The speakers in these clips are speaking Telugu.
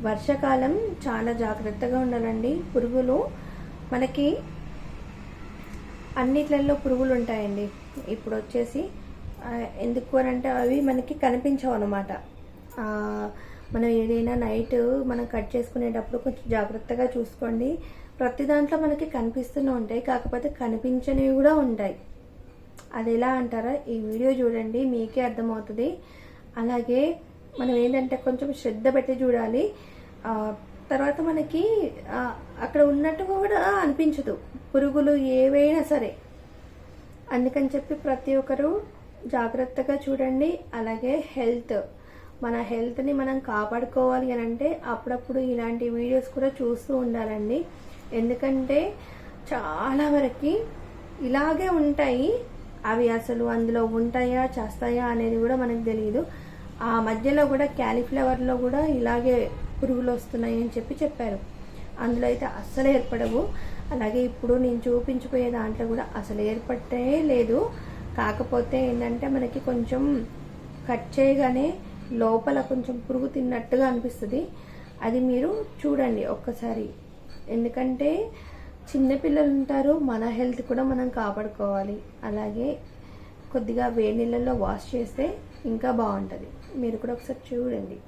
వర్షాకాలం చాలా జాగ్రత్తగా ఉండాలండి. పురుగులు మనకి అన్నిట్లలో పురుగులు ఉంటాయండి. ఇప్పుడు వచ్చేసి ఎందుకు అని అంటే అవి మనకి కనిపించవు అనమాట. మనం ఏదైనా నైట్ మనం కట్ చేసుకునేటప్పుడు కొంచెం జాగ్రత్తగా చూసుకోండి. ప్రతి దాంట్లో మనకి కనిపిస్తూనే ఉంటాయి, కాకపోతే కనిపించనివి కూడా ఉంటాయి. అది ఎలా అంటారా, ఈ వీడియో చూడండి మీకే అర్థమవుతుంది. అలాగే మనం ఏంటంటే కొంచెం శ్రద్ధ పెట్టి చూడాలి. తర్వాత మనకి అక్కడ ఉన్నట్టుగా కూడా అనిపించదు పురుగులు ఏవైనా సరే. అందుకని చెప్పి ప్రతి ఒక్కరూ జాగ్రత్తగా చూడండి. అలాగే మన హెల్త్ని మనం కాపాడుకోవాలి అని అంటే అప్పుడప్పుడు ఇలాంటి వీడియోస్ కూడా చూస్తూ ఉండాలండి. ఎందుకంటే చాలా వరకు ఇలాగే ఉంటాయి. అవి అసలు అందులో ఉంటాయా చేస్తాయా అనేది కూడా మనకు తెలియదు. ఆ మధ్యలో కూడా క్యాలీఫ్లవర్లో కూడా ఇలాగే పురుగులు వస్తున్నాయి అని చెప్పారు. అందులో అయితే అస్సలు ఏర్పడవు. అలాగే ఇప్పుడు నేను చూపించిపోయే దాంట్లో కూడా అసలు ఏర్పడే లేదు. కాకపోతే ఏంటంటే మనకి కొంచెం కట్ చేయగానే లోపల కొంచెం పురుగు తిన్నట్టుగా అనిపిస్తుంది. అది మీరు చూడండి ఒక్కసారి. ఎందుకంటే చిన్నపిల్లలు ఉంటారు, మన హెల్త్ కూడా మనం కాపాడుకోవాలి. అలాగే కొద్దిగా వేడి నీళ్ళల్లో వాష్ చేస్తే ఇంకా బాగుంటుంది. మీరు కూడా ఒకసారి చూడండి.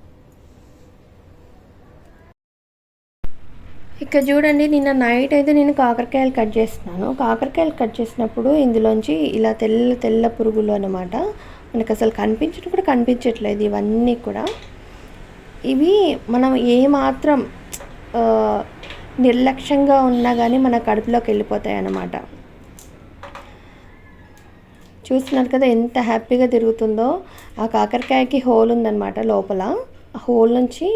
ఇక్కడ చూడండి, నిన్న నైట్ అయితే నేను కాకరకాయలు కట్ చేస్తున్నాను. కాకరకాయలు కట్ చేసినప్పుడు ఇందులోంచి ఇలా తెల్ల తెల్ల పురుగులు అన్నమాట. మనకు అసలు కనిపించడం కూడా కనిపించట్లేదు. ఇవన్నీ కూడా ఇవి మనం ఏమాత్రం నిర్లక్ష్యంగా ఉన్నా కానీ మన కడుపులోకి వెళ్ళిపోతాయి అన్నమాట. చూస్తున్నారు కదా ఎంత హ్యాపీగా తిరుగుతుందో. ఆ కాకరకాయకి హోల్ ఉందన్నమాట లోపల. ఆ హోల్ నుంచి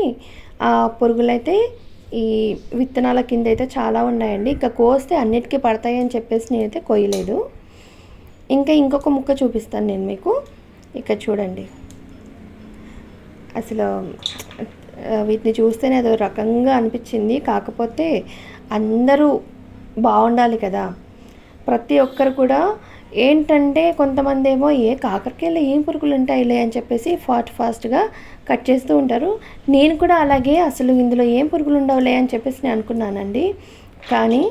ఆ పురుగులైతే ఈ విత్తనాల కింద అయితే చాలా ఉన్నాయండి. ఇంకా కోస్తే అన్నిటికీ పడతాయి అని చెప్పేసి నేనైతే కొయ్యలేదు. ఇంకొక ముక్క చూపిస్తాను నేను మీకు. ఇక్కడ చూడండి, అసలు వీటిని చూస్తేనే అదో రకంగా అనిపించింది. కాకపోతే అందరూ బాగుండాలి కదా. ప్రతి ఒక్కరు కూడా ఏంటంటే కొంతమంది ఏమో కాకరకాయలో ఏం పురుగులు ఉంటాయిలే అని చెప్పేసి ఫాస్ట్గా కట్ చేస్తూ ఉంటారు. నేను కూడా అలాగే అసలు ఇందులో ఏం పురుగులు ఉండవులే అని చెప్పేసి నేను అనుకున్నానండి. కానీ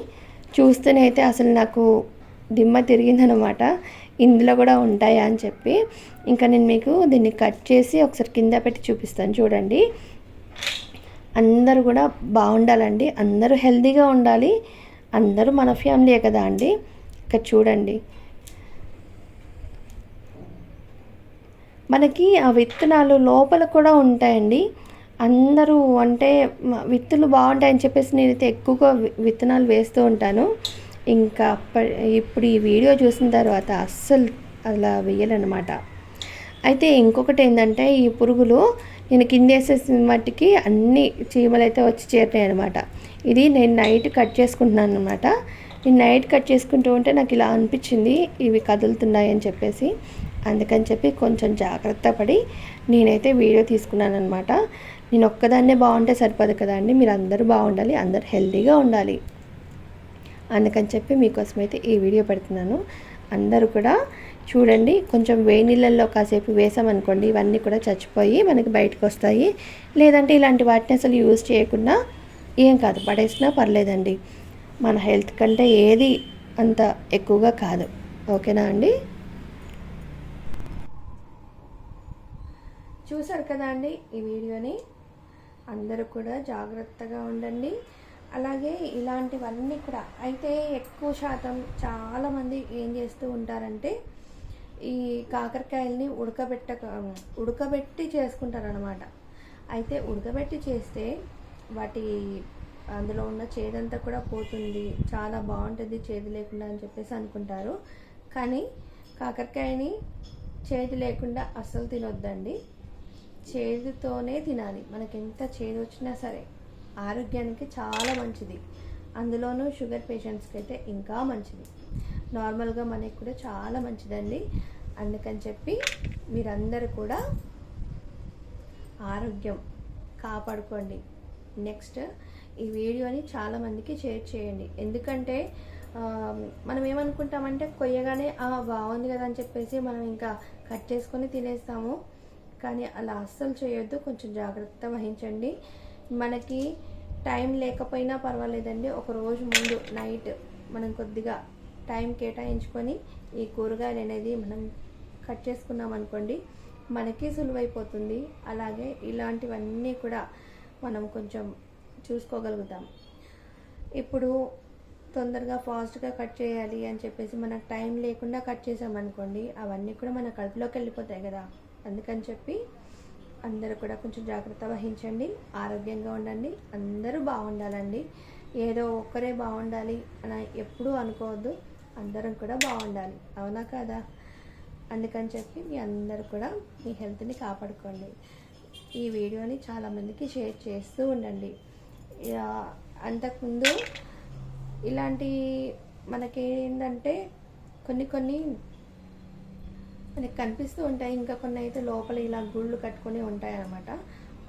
చూస్తేనైతే అసలు నాకు దిమ్మ తిరిగిందనమాట. ఇందులో కూడా ఉంటాయా అని చెప్పి. ఇంకా నేను మీకు దీన్ని కట్ చేసి ఒకసారి కింద పెట్టి చూపిస్తాను చూడండి. అందరూ కూడా బాగుండాలండి, అందరూ హెల్తీగా ఉండాలి. అందరూ మన ఫ్యామిలీయే కదా అండి. ఇక్కడ చూడండి, మనకి ఆ విత్తనాలు లోపల కూడా ఉంటాయండి. అందరూ అంటే విత్తులు బాగుంటాయని చెప్పేసి నేనైతే ఎక్కువగా విత్తనాలు వేస్తూ ఉంటాను. ఇంకా ఇప్పుడు ఈ వీడియో చూసిన తర్వాత అస్సలు అలా వేయాలన్నమాట. అయితే ఇంకొకటి ఏంటంటే ఈ పురుగులు నేను కింద వేసేసిన మట్టికి అన్ని చీమలు అయితే వచ్చి చేరుతాయి అనమాట. ఇది నేను నైట్ కట్ చేసుకుంటున్నాను అనమాట. నేను నైట్ కట్ చేసుకుంటూ ఉంటే నాకు ఇలా అనిపించింది, ఇవి కదులుతున్నాయి అని చెప్పేసి. అందుకని చెప్పి కొంచెం జాగ్రత్త పడి నేనైతే వీడియో తీసుకున్నాను అనమాట. నేను ఒక్కదాన్నే బాగుంటే సరిపోదు కదా అండి, మీరు అందరూ బాగుండాలి, అందరూ హెల్తీగా ఉండాలి. అందుకని చెప్పి మీకోసం అయితే ఈ వీడియో పెడుతున్నాను. అందరూ కూడా చూడండి. కొంచెం వేడి నీళ్ళల్లో కాసేపు వేసామనుకోండి, ఇవన్నీ కూడా చచ్చిపోయి మనకి బయటకు వస్తాయి. లేదంటే ఇలాంటి వాటిని అసలు యూజ్ చేయకుండా ఏం కాదు, పడేసినా పర్లేదండి. మన హెల్త్ కంటే ఏది అంత ఎక్కువగా కాదు. ఓకేనా అండి? చూసారు కదా అండి ఈ వీడియోని. అందరూ కూడా జాగ్రత్తగా ఉండండి. అలాగే ఇలాంటివన్నీ కూడా అయితే ఎక్కువ శాతం చాలామంది ఏం చేస్తూ ఉంటారంటే ఈ కాకరకాయల్ని ఉడకబెట్టి చేసుకుంటారనమాట. అయితే ఉడకబెట్టి చేస్తే వాటి అందులో ఉన్న చేదంతా కూడా పోతుంది, చాలా బాగుంటుంది చేదు లేకుండా అని చెప్పేసి అనుకుంటారు. కానీ కాకరకాయని చేదు లేకుండా అస్సలు తినొద్దండి. చేదుతోనే తినాలి. మనకి ఎంత చేదు వచ్చినా సరే ఆరోగ్యానికి చాలా మంచిది. అందులోనూ షుగర్ పేషెంట్స్కి అయితే ఇంకా మంచిది. నార్మల్గా మనకి కూడా చాలా మంచిదండి. అందుకని చెప్పి మీరందరూ కూడా ఆరోగ్యం కాపాడుకోండి. నెక్స్ట్ ఈ వీడియోని చాలామందికి షేర్ చేయండి. ఎందుకంటే మనం ఏమనుకుంటామంటే కొయ్యగానే బాగుంది కదా అని చెప్పేసి మనం ఇంకా కట్ చేసుకొని తినేస్తాము. కానీ అలా అస్సలు చేయొద్దు. కొంచెం జాగ్రత్త వహించండి. మనకి టైం లేకపోయినా పర్వాలేదండి, ఒక రోజు ముందు నైట్ మనం కొద్దిగా టైం కేటాయించుకొని ఈ కూరగాయలు అనేది మనం కట్ చేసుకున్నాం అనుకోండి, మనకి సులువైపోతుంది. అలాగే ఇలాంటివన్నీ కూడా మనం కొంచెం చూసుకోగలుగుతాం. ఇప్పుడు తొందరగా ఫాస్ట్గా కట్ చేయాలి అని చెప్పేసి మనకు టైం లేకుండా కట్ చేసామనుకోండి, అవన్నీ కూడా మన కడుపులోకి వెళ్ళిపోతాయి కదా. అందుకని చెప్పి అందరూ కూడా కొంచెం జాగ్రత్త వహించండి, ఆరోగ్యంగా ఉండండి, అందరూ బాగుండాలండి. ఏదో ఒక్కరే బాగుండాలి అని ఎప్పుడూ అనుకోవద్దు, అందరం కూడా బాగుండాలి, అవునా కదా. అందుకని చెప్పి మీ అందరూ కూడా మీ హెల్త్ని కాపాడుకోండి. ఈ వీడియోని చాలామందికి షేర్ చేస్తూ ఉండండి. అంతకుముందు ఇలాంటి మనకేంటంటే కొన్ని మనకి కనిపిస్తూ ఉంటాయి, ఇంకా కొన్ని అయితే లోపల ఇలా గుళ్ళు కట్టుకొని ఉంటాయి అన్నమాట.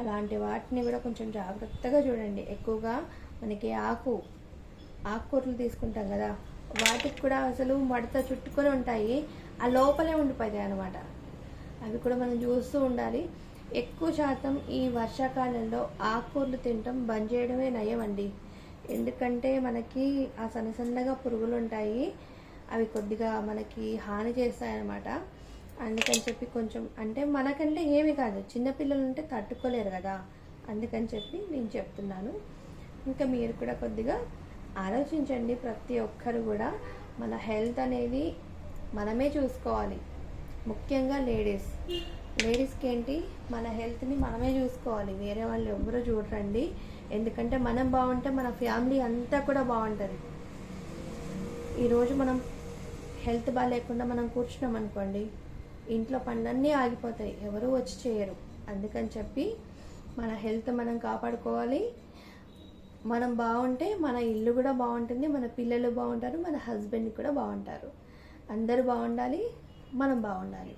అలాంటి వాటిని కూడా కొంచెం జాగ్రత్తగా చూడండి. ఎక్కువగా మనకి ఆకుకూరలు తీసుకుంటాం కదా, వాటికి కూడా అసలు మడత చుట్టుకొని ఉంటాయి, ఆ లోపలే ఉండిపోతాయి అన్నమాట. అవి కూడా మనం చూస్తూ ఉండాలి. ఎక్కువ శాతం ఈ వర్షాకాలంలో ఆకుకూరలు తినటం బంద్ చేయడమే నయం అండి. ఎందుకంటే మనకి ఆ సన్నగా పురుగులు ఉంటాయి, అవి కొద్దిగా మనకి హాని చేస్తాయి అన్నమాట. అందుకని చెప్పి కొంచెం అంటే మనకంటే ఏమి కాదు, చిన్నపిల్లలు ఉంటే తట్టుకోలేరు కదా, అందుకని చెప్పి నేను చెప్తున్నాను. ఇంకా మీరు కూడా కొద్దిగా ఆలోచించండి. ప్రతి ఒక్కరు కూడా మన హెల్త్ అనేది మనమే చూసుకోవాలి. ముఖ్యంగా లేడీస్కి ఏంటి, మన హెల్త్ని మనమే చూసుకోవాలి, వేరే వాళ్ళు ఎవరూ చూడరండి. ఎందుకంటే మనం బాగుంటే మన ఫ్యామిలీ అంతా కూడా బాగుంటుంది. ఈరోజు మనం హెల్త్ బాగాలేకుండా మనం కూర్చున్నాం అనుకోండి, ఇంట్లో పనులన్నీ ఆగిపోతాయి, ఎవరు వచ్చి చేయరు. అందుకని చెప్పి మన హెల్త్ మనం కాపాడుకోవాలి. మనం బాగుంటే మన ఇల్లు కూడా బాగుంటుంది, మన పిల్లలు బాగుంటారు, మన హస్బెండ్ కూడా బాగుంటారు. అందరూ బాగుండాలి, మనం బాగుండాలి.